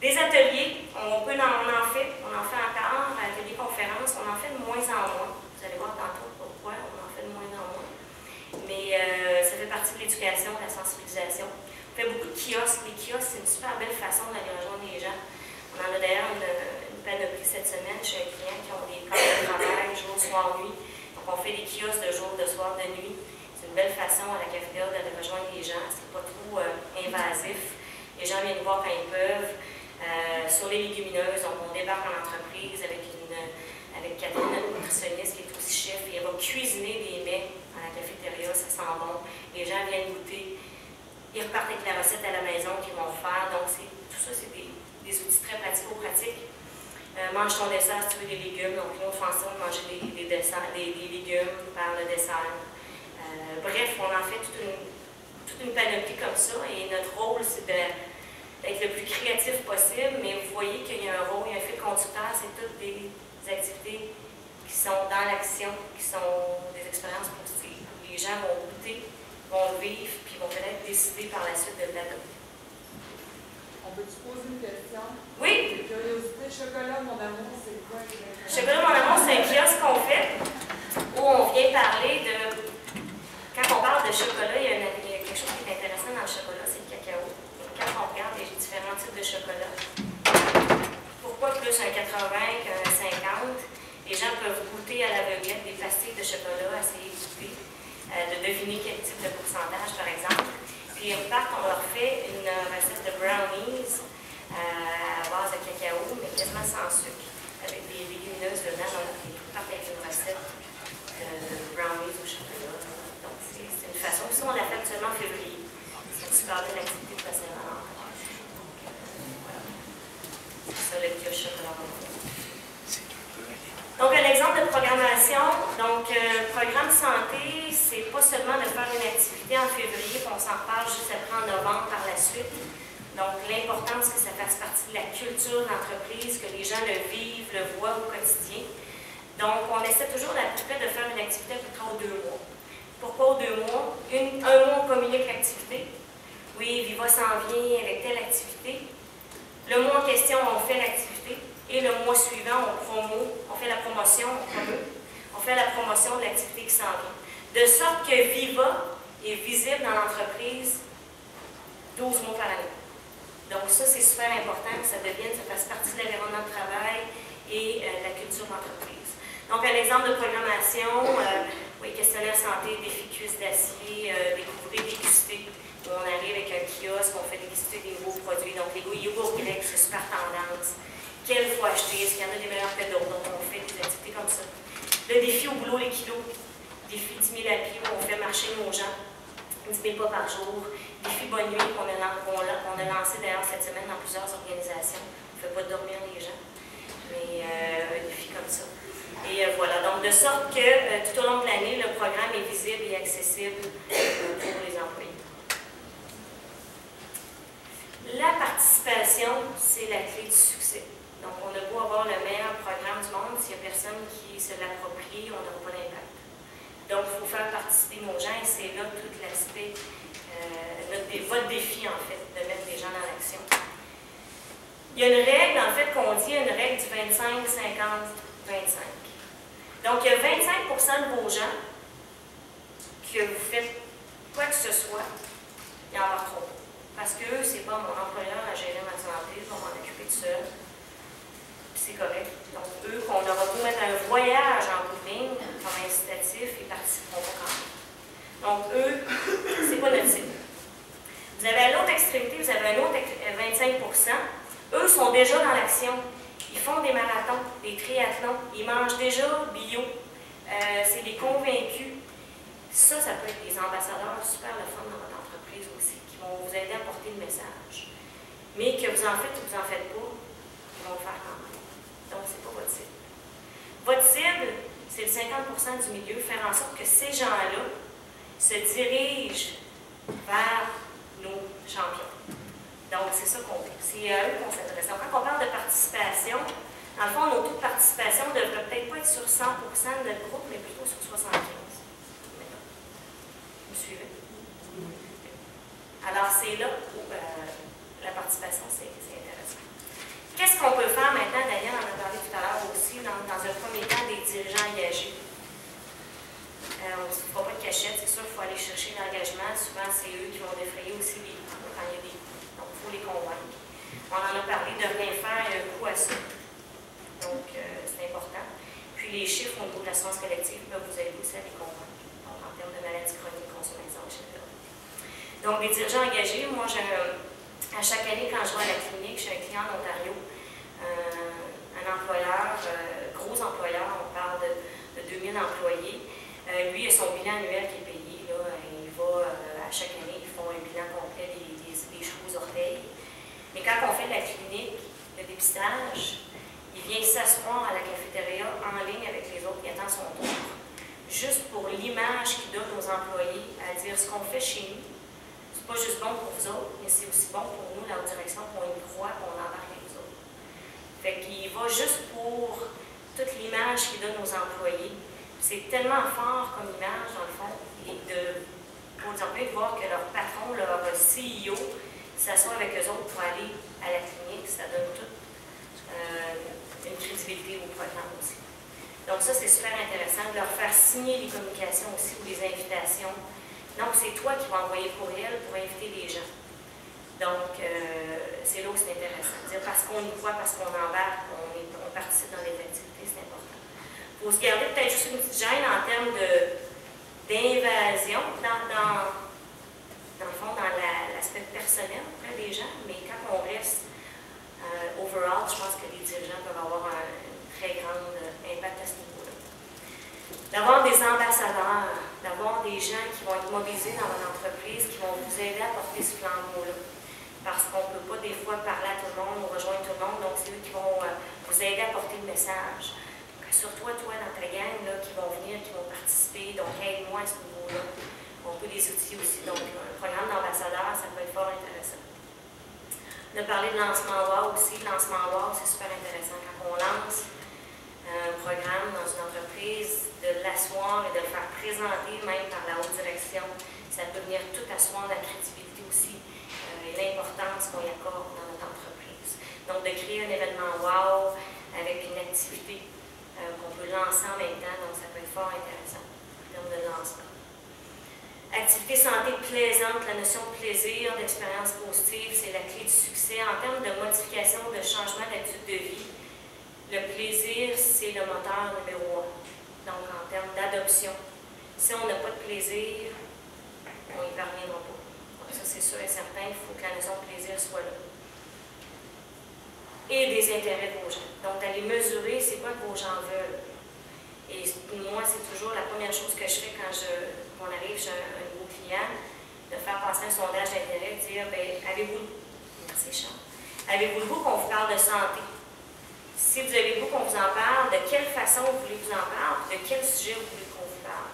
Des ateliers, on en fait encore, ateliers conférences, on en fait de moins en moins. Vous allez voir tantôt pourquoi on en fait de moins en moins. Mais ça fait partie de l'éducation, de la sensibilisation. On fait beaucoup de kiosques. Les kiosques, c'est une super belle façon d'aller rejoindre les gens. On en a d'ailleurs une panoplie cette semaine chez un client qui ont des camps de travail, jour, soir, nuit. Donc on fait des kiosques de jour, de soir, de nuit. C'est une belle façon à la cafétéria d'aller rejoindre les gens. C'est pas trop invasif. Les gens viennent voir quand ils peuvent. Sur les légumineuses, on débarque en entreprise avec Catherine, notre nutritionniste, qui est aussi chef, et elle va cuisiner des mets à la cafétéria, ça sent bon. Les gens viennent goûter. Ils repartent avec la recette à la maison qu'ils vont faire. Donc, tout ça, c'est des outils très pratico-pratiques. Mange ton dessert si tu veux des légumes. Donc, une autre façon de manger des légumes par le dessert. Bref, on en fait toute une panoplie comme ça. Et notre rôle, c'est d'être le plus créatif possible. Mais vous voyez qu'il y a un rôle, il y a un fil conducteur. C'est toutes des activités qui sont dans l'action, qui sont des expériences positives. Les gens vont goûter, vont le vivre, puis vont peut-être décider par la suite de l'adopter. On peut-tu poser une question? Oui. Curiosité, Chocolat Mon Amour, c'est quoi exactement? Chocolat Mon Amour, c'est un kiosque qu'on fait où on vient parler de... Quand on parle de chocolat, il y a quelque chose qui est intéressant dans le chocolat, c'est le cacao. Donc, quand on regarde les différents types de chocolat, pourquoi plus un 80 qu'un 50? Les gens peuvent goûter à l'aveuglette des pastilles de chocolat, essayer de goûter, de deviner quel type de pourcentage, par exemple. Puis ils repartent, on leur fait une recette de brownies à base de cacao, mais quasiment sans sucre, avec des légumineuses dedans. Donc, ils repartent avec une recette de brownies au chocolat. Donc, c'est une façon. Ça, on l'a fait actuellement en février. C'est une super belle activité de passer à l'entrée. Voilà. C'est ça, le kiosque chocolat. Donc, un exemple de programmation. Donc, programme santé, c'est pas seulement de faire une activité en février, puis on s'en reparle juste après en novembre par la suite. Donc, l'important, c'est que ça fasse partie de la culture d'entreprise, que les gens le vivent, le voient au quotidien. Donc, on essaie toujours à peu près de faire une activité à peu près aux 2 mois. Pourquoi aux 2 mois? Un mois, on communique l'activité. Oui, Viva s'en vient avec telle activité. Le mois en question, on fait l'activité. Et le mois suivant, on fait la promotion, on fait la promotion de l'activité qui s'en vient. De sorte que Viva est visible dans l'entreprise 12 mois par année. Donc ça, c'est super important que ça fasse partie de l'environnement de travail et de la culture d'entreprise. Donc un exemple de programmation, oui, questionnaire santé, défi cuisse d'acier, découvrir, déguster. Où on arrive avec un kiosque, on fait déguster des nouveaux produits. Donc les yogourts grecs, c'est super tendance. Quel faut acheter? Est-ce qu'il y en a des meilleurs que d'autres? Donc, on fait des activités comme ça. Le défi au boulot, les kilos. Défi 10 000 à pied, où on fait marcher nos gens 10 000 pas par jour. Défi bonne nuit, qu'on a lancé d'ailleurs cette semaine dans plusieurs organisations. On ne fait pas dormir les gens, mais un défi comme ça. Et voilà, donc de sorte que tout au long de l'année, le programme est visible et accessible pour les employés. La participation, c'est la clé du succès. Donc, on a beau avoir le meilleur programme du monde, s'il n'y a personne qui se l'approprie, on n'aura pas d'impact. Donc, il faut faire participer nos gens et c'est là tout l'aspect, votre défi, en fait, de mettre les gens dans l'action. Il y a une règle, en fait, qu'on dit, une règle du 25, 50, 25. Donc, il y a 25% de vos gens que vous faites quoi que ce soit, il y en aura trop. Parce que c'est pas mon employeur à gérer ma santé, je vais m'en occuper tout seul. C'est correct. Donc, eux, qu'on aura beau mettre un voyage en bout de ligne comme incitatif, ils participeront pas quand même. Donc, eux, c'est pas notre cible. Vous avez à l'autre extrémité, vous avez un autre 25%. Eux sont déjà dans l'action. Ils font des marathons, des triathlons, ils mangent déjà bio. C'est des convaincus. Ça peut être des ambassadeurs super le fun dans votre entreprise aussi, qui vont vous aider à porter le message. Mais que vous en faites ou vous en faites pas, ils vont le faire quand même. Donc, ce n'est pas votre cible. Votre cible, c'est le 50% du milieu, faire en sorte que ces gens-là se dirigent vers nos champions. Donc, c'est ça qu'on fait. C'est à eux qu'on s'adresse. Donc, quand on parle de participation, dans le fond, nos taux de participation ne devraient peut-être pas être sur 100% de notre groupe, mais plutôt sur 75%. Vous suivez? Alors, c'est là où la participation, c'est intéressant. Qu'est-ce qu'on peut faire maintenant? Daniel en a parlé tout à l'heure aussi, dans un premier temps, des dirigeants engagés. On ne se fera pas de cachette, c'est sûr qu'il faut aller chercher l'engagement. Souvent, c'est eux qui vont défrayer aussi les coûts quand il y a des coûts. Donc, il faut les convaincre. On en a parlé de rien faire, il y a un coût à ça. Donc, c'est important. Puis, les chiffres au niveau de la science collective peuvent vous aider aussi à les convaincre. Donc, en termes de maladies chroniques, consommation, etc. Donc, les dirigeants engagés, moi, à chaque année, quand je vais à la clinique, j'ai un client en Ontario, un employeur, gros employeur, on parle de 2000 employés. Lui, il a son bilan annuel qui est payé. Là, il va, à chaque année, ils font un bilan complet des cheveux aux orteils. Mais quand on fait la clinique de dépistage, il vient s'asseoir à la cafétéria en ligne avec les autres, il attend son tour. Juste pour l'image qu'il donne aux employés, à dire ce qu'on fait chez nous, c'est pas juste bon pour vous autres, mais c'est aussi bon pour nous, la direction, qu'on y croit, qu'on embarque les autres. Fait qu'il va juste pour toute l'image qu'il donne aux employés. C'est tellement fort comme image, dans le fond, pour les employés de voir que leur patron, leur CEO, s'assoit avec eux autres pour aller à la clinique. Ça donne toute une crédibilité au programme aussi. Donc ça, c'est super intéressant de leur faire signer les communications aussi ou les invitations. Donc, c'est toi qui vas envoyer le courriel pour inviter les gens. Donc, c'est là où c'est intéressant. Dire parce qu'on y croit, parce qu'on embarque, on participe dans les activités, c'est important. Il faut se garder peut-être juste une petite gêne en termes d'invasion dans le fond, dans l'aspect personnel auprès des gens, mais quand on reste overall, je pense que les dirigeants peuvent avoir un très grand impact à ce niveau-là. D'avoir des ambassadeurs, d'avoir des gens qui vont être mobilisés dans votre entreprise, qui vont vous aider à porter ce flambeau-là. Parce qu'on ne peut pas des fois parler à tout le monde ou rejoindre tout le monde, donc c'est eux qui vont vous aider à porter le message. Rassure-toi, toi, dans ta gang, là, qui vont venir, qui vont participer, donc aide-moi à ce niveau-là. On peut des outils aussi, donc un programme d'ambassadeur, ça peut être fort intéressant. On a parlé de lancement WOW aussi. Le lancement WOW, c'est super intéressant. Quand on lance un programme dans une entreprise, de l'asseoir et de le faire présenter même par la haute direction, ça peut venir tout asseoir la crédibilité aussi et l'importance qu'on y accorde dans notre entreprise. Donc, de créer un événement WOW avec une activité qu'on peut lancer en même temps, donc ça peut être fort intéressant en termes de lancement. Activité santé plaisante, la notion de plaisir, d'expérience positive, c'est la clé du succès. En termes de modification, de changement d'habitude de vie, le plaisir, c'est le moteur numéro 1. Donc, en termes d'adoption, si on n'a pas de plaisir, on n'y parviendra pas. Donc, ça, c'est sûr et certain, il faut que la notion de plaisir soit là. Et des intérêts de vos gens. Donc, d'aller mesurer, c'est quoi que vos gens veulent. Et moi, c'est toujours la première chose que je fais quand on arrive chez un nouveau client, de faire passer un sondage d'intérêt, de dire, bien, avez-vous, merci Charles, avez-vous le goût qu'on vous parle de santé? Si vous avez le goût qu'on vous en parle, de quelle façon vous voulez vous en parler, de quel sujet vous voulez qu'on vous parle?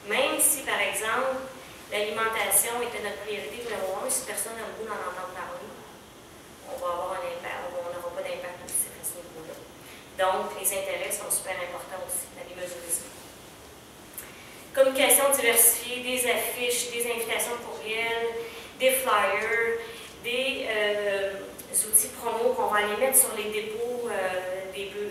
Même si, par exemple, l'alimentation était notre priorité numéro 1, si personne n'a le goût d'en entendre parler, on va avoir un impact, on n'aura pas d'impact positif à ce niveau-là. Donc, les intérêts sont super importants aussi, d'aller mesurer ça. Communication diversifiée, des affiches, des invitations courriel, des flyers, des outils promo qu'on va aller mettre sur les dépôts,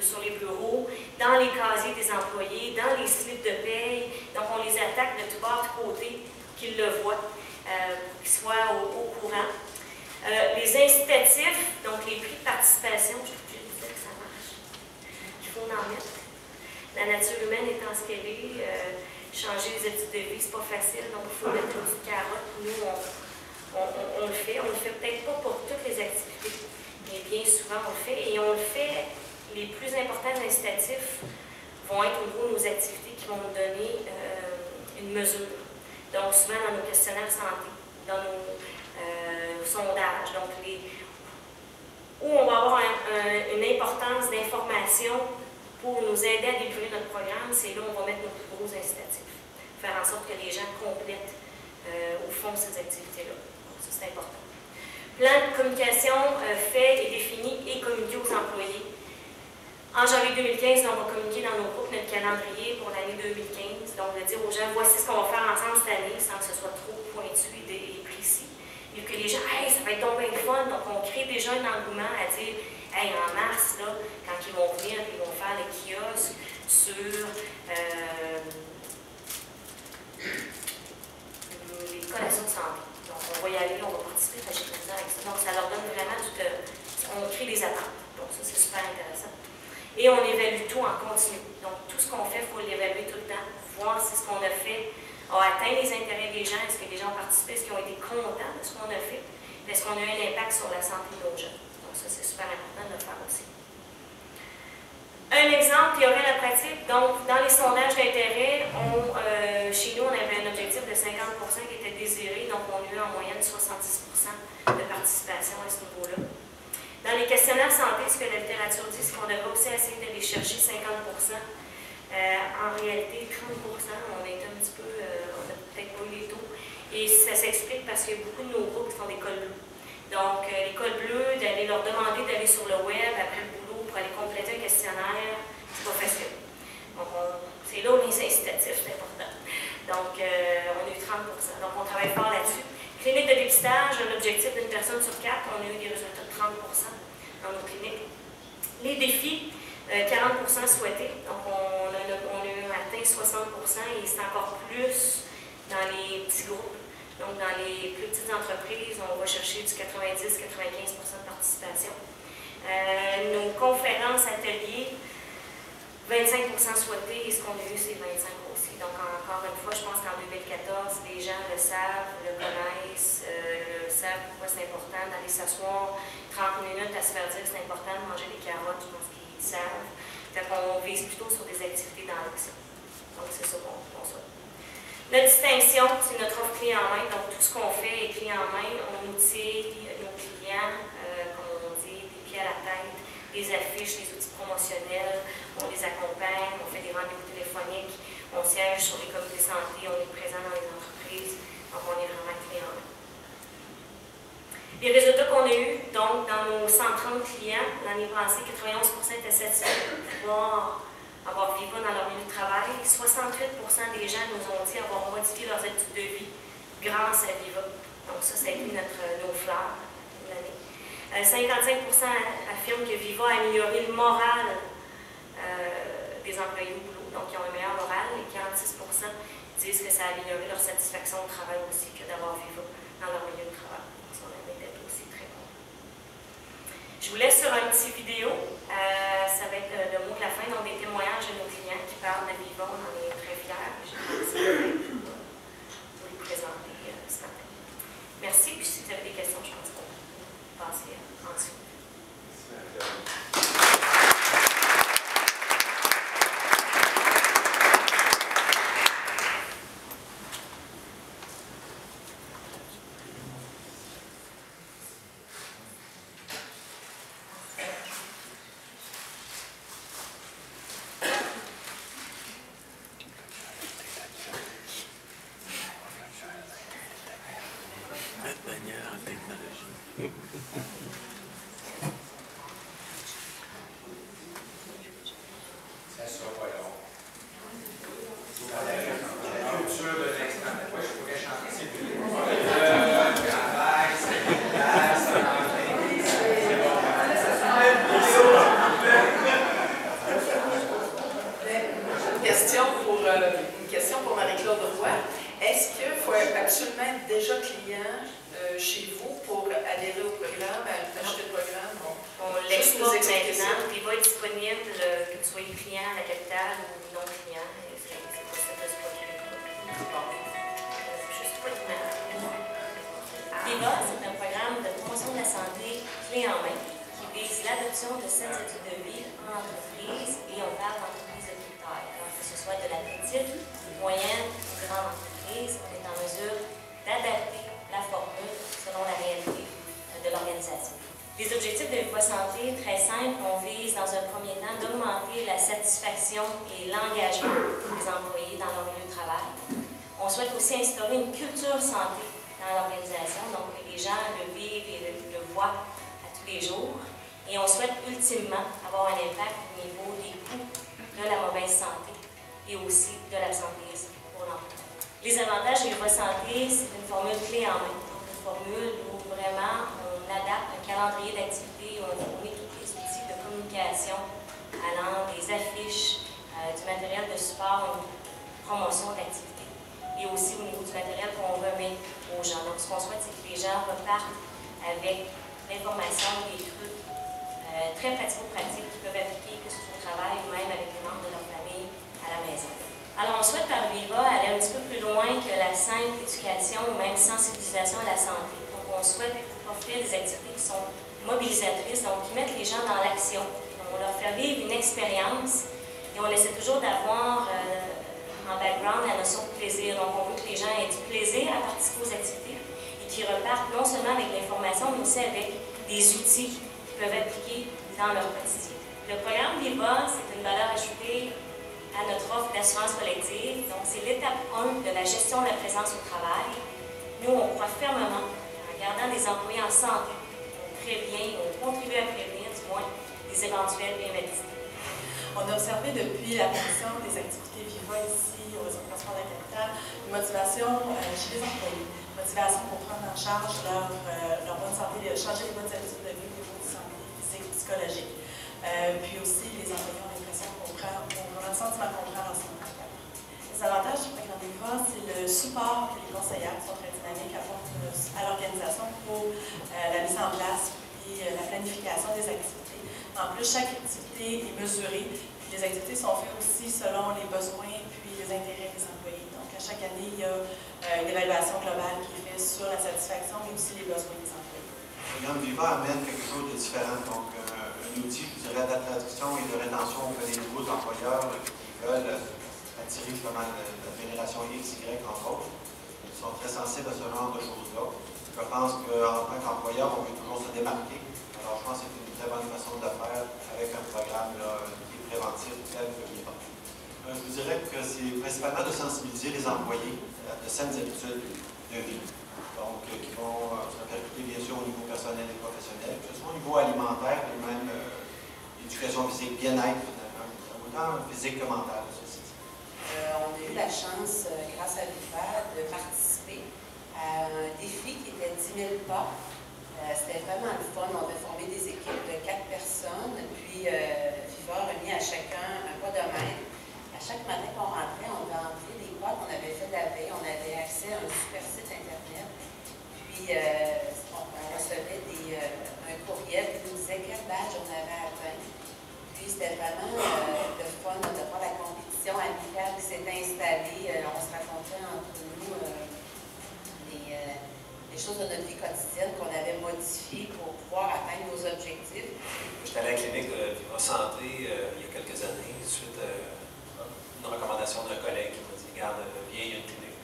sur les bureaux, dans les casiers des employés, dans les slips de paye. Donc, on les attaque de tout bord, de côté, qu'ils le voient, pour qu'ils soient au courant. Les incitatifs, donc les prix de participation, je suis obligée de dire que ça marche. Il faut en mettre. La nature humaine étant ce qu'elle est, changer les habitudes de vie, c'est pas facile, donc il faut mettre une petite carotte. Nous, on le fait. On le fait peut-être pas pour toutes les activités, mais bien souvent on le fait. Et on le fait, les plus importants incitatifs vont être au niveau de nos activités qui vont nous donner une mesure. Donc souvent dans nos questionnaires santé, dans nos sondages, donc où on va avoir une importance d'information pour nous aider à délivrer notre programme, c'est là où on va mettre nos plus gros incitatifs. Faire en sorte que les gens complètent au fond ces activités-là. Donc ça, c'est important. Plan de communication fait et défini et communiqué aux employés. En janvier 2015, on va communiquer dans nos groupes notre calendrier pour l'année 2015. Donc, de dire aux gens, voici ce qu'on va faire ensemble cette année, sans que ce soit trop pointu et précis. Et que les gens, hey, ça va être donc bien fun. Donc, on crée déjà un engouement à dire, hey, en mars, là, quand ils vont venir, ils vont faire des kiosques sur les collations de santé. Donc, on va y aller, on va participer, avec ça. Donc, ça leur donne vraiment on crée des attentes. Donc, ça, c'est super intéressant. Et on évalue tout en continu. Donc, tout ce qu'on fait, il faut l'évaluer tout le temps, voir si ce qu'on a fait a atteint les intérêts des gens, est-ce que les gens ont participé, est-ce qu'ils ont été contents de ce qu'on a fait, est-ce qu'on a eu un impact sur la santé de nos jeunes. Donc, ça, c'est super important de le faire aussi. Un un exemple théorie à la pratique. Donc, dans les sondages d'intérêt, chez nous, on avait un objectif de 50% qui était désiré, donc on a eu en moyenne 70% de participation à ce niveau-là. Dans les questionnaires santé, ce que la littérature dit, c'est qu'on devrait aussi essayer d'aller chercher 50%. En réalité, 30%, on est un petit peu, on n'a peut-être pas eu les taux. Et ça s'explique parce qu'il y a beaucoup de nos groupes qui font des cols bleus. Donc, les cols bleus, d'aller leur demander d'aller sur le web après le boulot pour aller compléter un questionnaire, c'est pas facile. Donc, c'est là où les incitatifs, c'est important. Donc, on a eu 30%. Donc, on travaille fort là-dessus. Clinique de dépistage, un objectif d'une personne sur 4, on a eu des résultats de 30% dans nos cliniques. Les défis, 40% souhaités. Donc, on a atteint 60% et c'est encore plus dans les petits groupes. Donc, dans les plus petites entreprises, on va chercher du 90-95% de participation. Nos conférences, ateliers, 25% souhaités et ce qu'on a eu, c'est 25% aussi. Donc, encore une fois, je pense qu'en 2014, les gens le savent, le connaissent, savent pourquoi c'est important d'aller s'asseoir 30 minutes à se faire dire que c'est important de manger des carottes, je pense qu'ils savent. Fait qu'on vise plutôt sur des activités dans l'action. Donc, c'est ça qu'on souhaite. Notre distinction, c'est notre offre clé en main. Donc, tout ce qu'on fait est clé en main. On outille nos clients, comme on dit, des pieds à la tête, des affiches, des outils promotionnels. On les accompagne, on fait des rendez-vous téléphoniques, on siège sur les comités de santé, on est présent dans les entreprises. Donc, on est vraiment clé en main. Les résultats qu'on a eus, donc, dans nos 130 clients, l'année passée, 91% étaient satisfaits de pouvoir avoir Viva dans leur milieu de travail. 68% des gens nous ont dit avoir modifié leurs habitudes de vie grâce à Viva. Donc ça a été nos fleurs de l'année. 55% affirment que Viva a amélioré le moral des employés au boulot, donc ils ont un meilleur moral. Et 46% disent que ça a amélioré leur satisfaction au travail aussi que d'avoir Viva dans leur milieu de travail. Donc ça, on avait été aussi très bon. Je vous laisse sur un petit vidéo. Ça va être le mot de la fin, donc des témoignages de nos clients qui parlent de Viva. On en est très fiers. J'ai pensé pour les présenter ce matin. Merci. Puis si vous avez des questions, je pense qu'on peut passer en dessous. Ça sera pas long. Dans la culture de l'instant, moi je pourrais chanter ces deux. Une question pour Marie-Claude Roy. Est-ce qu'il faut absolument être déjà client chez vous pour adhérer au programme, acheter le programme? On l'exporte maintenant. Il va être disponible, que tu sois client à la capitale ou non client. C'est possible de se procurer. Juste pas d'image. Viva, c'est un programme de promotion de la santé clé en main qui vise l'adoption de cette habitude de vie en entreprise et on parle d'entreprise de toute taille. Alors, que ce soit de la petite, moyenne ou grande entreprise, on est en mesure d'adapter la formule selon la réalité de l'organisation. Les objectifs de Viva Santé, très simples, on vise dans un premier temps d'augmenter la satisfaction et l'engagement des employés dans leur milieu de travail. On souhaite aussi instaurer une culture santé dans l'organisation, donc que les gens le vivent et le voient à tous les jours. Et on souhaite ultimement avoir un impact au niveau des coûts de la mauvaise santé et aussi de l'absentéisme pour l'emploi. Les avantages de Viva Santé, c'est une formule clé en main. Donc une formule où vraiment on adapte un calendrier d'activités, où on fournit tous les outils de communication allant des affiches, du matériel de support, une promotion d'activité et aussi au niveau du matériel qu'on remet aux gens. Donc ce qu'on souhaite, c'est que les gens repartent avec l'information, des trucs très pratico-pratiques qui peuvent appliquer, que ce soit au travail ou même avec les membres de leur famille à la maison. Alors, on souhaite par Viva aller un petit peu plus loin que la simple éducation ou même sensibilisation à la santé. Donc, on souhaite offrir des activités qui sont mobilisatrices, donc qui mettent les gens dans l'action. On on leur fait vivre une expérience et on essaie toujours d'avoir en background la notion de plaisir. Donc, on veut que les gens aient du plaisir à participer aux activités et qu'ils repartent non seulement avec l'information, mais aussi avec des outils qu'ils peuvent appliquer dans leur quotidien. Le programme Viva, c'est une valeur ajoutée à notre offre d'assurance collective. Donc, c'est l'étape 1 de la gestion de la présence au travail. Nous, on croit fermement, en gardant des employés en santé, on contribue à prévenir, du moins, des éventuelles invalidités. On a observé depuis l'apparition des activités Viva ici, au réseau de transport de la capitale, une motivation chez les employés. Motivation pour prendre en charge leur bonne santé, changer les bonnes habitudes de vie, les bonnes santé physique, psychologique. Puis aussi, les employés ont l'impression qu'on a le sentiment qu'on prend leur santé. Les avantages du programme Viva, c'est le support que les conseillères qui sont très dynamiques apportent à l'organisation pour la mise en place et la planification des activités. En plus, chaque activité est mesurée. Puis les activités sont faites aussi selon les besoins puis les intérêts des employés. Donc, à chaque année, il y a une évaluation globale qui est faite sur la satisfaction, mais aussi les besoins des employés. Le programme Viva amène quelque chose de différent. Donc, un outil, je dirais, d'attraction et de rétention auprès des nouveaux employeurs qui veulent attirer justement la génération X, Y, entre autres. Ils sont très sensibles à ce genre de choses-là. Je pense qu'en tant qu'employeur, on veut toujours se démarquer. Alors, je pense que c'est une très bonne façon de le faire avec un programme là, qui est préventif tel que Viva. Je vous dirais que c'est principalement de sensibiliser les employés à de saines habitudes de vie. Donc, qui vont se répercuter bien sûr au niveau personnel et professionnel, que ce soit au niveau alimentaire et même éducation physique, bien-être, finalement, autant physique que mental. On a eu la chance, grâce à Viva, de participer à un défi qui était 10 000 pas. C'était vraiment le fun. On avait formé des équipes de 4 personnes, puis Viva a remis à chacun un pas de maître. À chaque matin qu'on rentrait, on devait entrer des pas qu'on avait fait la veille. On avait accès à un super site Internet. Puis on recevait un courriel qui nous disait quel badge on avait atteint. Puis c'était vraiment le fun de voir la compétition amicale qui s'était installée. On se racontait entre nous les choses de notre vie quotidienne qu'on avait modifiées pour pouvoir atteindre nos objectifs. J'étais à la clinique de Viva Santé il y a quelques années, suite à une recommandation d'un collègue qui m'a dit regarde, viens, il y a une clinique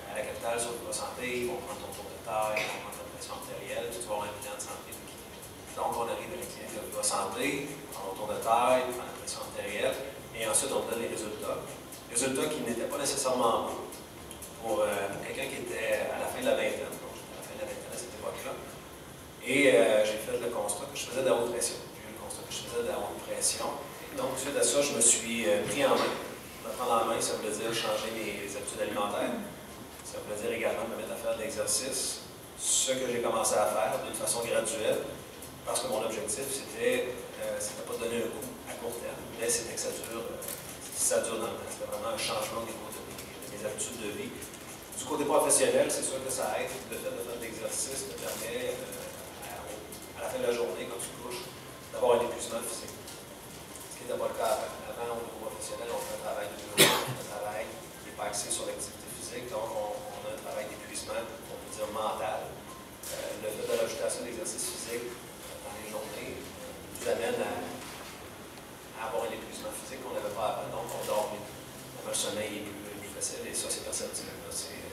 à la capitale sur Viva Santé, ils vont prendre ton tour de taille, ils vont prendre ta pression artérielle, tu vas avoir un bilan de santé. Donc, on arrive à la clinique de Viva Santé, on prend le tour de taille, on prend la pression artérielle, et ensuite on donne les résultats. Résultats qui n'étaient pas nécessairement bons pour quelqu'un qui était à la fin de la vingtaine. Donc, j'étais à la fin de la vingtaine à cette époque-là. Et j'ai fait le constat que je faisais de la haute pression. J'ai eu le constat que je faisais de la haute pression. Donc, suite à ça, je me suis pris en main. Me prendre en main, ça voulait dire changer mes habitudes alimentaires. Ça voulait dire également me mettre à faire de l'exercice. Ce que j'ai commencé à faire d'une façon graduelle, parce que mon objectif, c'était pas de donner un coup à court terme, mais c'était que ça dure dans le temps. C'était vraiment un changement au niveau de mes habitudes de vie. Du côté professionnel, c'est sûr que ça aide. Le fait de faire de l'exercice te permet, à la fin de la journée, quand tu couches, d'avoir un épuisement physique. Ce qui n'était pas le cas avant, au niveau professionnel, on fait un travail de bureau, un travail qui n'est pas axé sur l'activité physique, donc on a un travail d'épuisement, on peut dire mental. Le fait de rajouter à ça l'exercice physique dans les journées nous amène à avoir un épuisement physique qu'on n'avait pas avant, donc on dort mieux. Le sommeil est plus facile et ça, c'est perceptible. C'est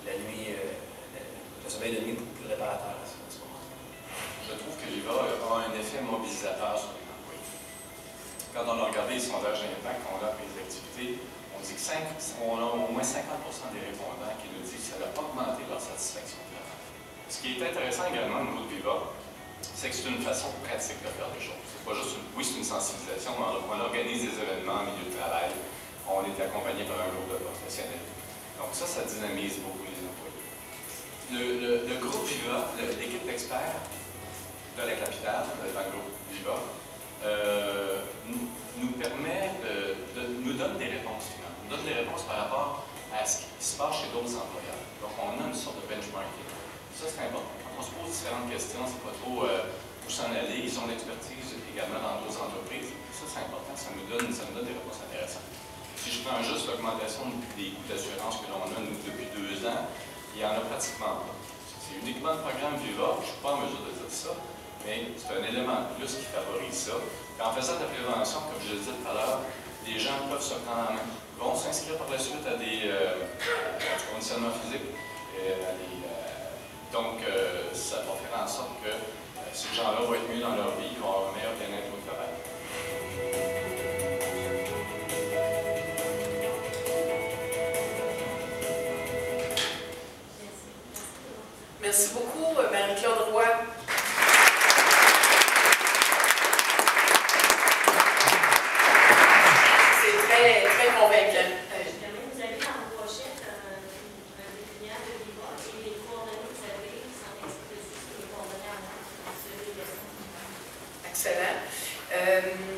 la nuit, le sommeil de nuit est plus réparateur à ce moment-là. Je trouve que Viva a un effet mobilisateur sur les employés. Quand on a regardé les sondages d'impact qu'on a après les activités, on dit qu'on a au moins 50% des répondants qui nous disent que ça a augmenté leur satisfaction de travail. Ce qui est intéressant également au niveau de Viva, c'est que c'est une façon pratique de faire les choses. C'est pas juste c'est une sensibilisation, on organise des événements en milieu de travail, on est accompagné par un groupe de professionnels. Donc ça dynamise beaucoup les employés. Le groupe Viva, l'équipe d'experts de la capitale, dans le groupe Viva, nous permet nous donne des réponses finales. Nous donne des réponses par rapport à ce qui se passe chez d'autres employeurs. Donc on a une sorte de benchmarking. Ça c'est important. Quand on se pose différentes questions, c'est pas trop où s'en aller. Ils ont l'expertise également dans d'autres entreprises. Ça c'est important, ça nous donne des réponses intéressantes. Si je prends juste l'augmentation des coûts d'assurance que l'on a nous, depuis 2 ans, il n'y en a pratiquement pas. C'est uniquement le programme Viva, je ne suis pas en mesure de dire ça, mais c'est un élément de plus qui favorise ça. Et en faisant de la prévention, comme je le disais tout à l'heure, les gens peuvent se prendre en main, vont s'inscrire par la suite à des conditionnements physiques. Donc, ça va faire en sorte que ces gens-là vont être mieux dans leur vie, ils vont avoir un meilleur bien-être au travail. Merci beaucoup, Marie-Claude Roy. C'est très, très convaincant. Vous avez dans vos pochettes un définition de Viva et les coordonnées que vous avez sont explicites sur les coordonnées en Excellent.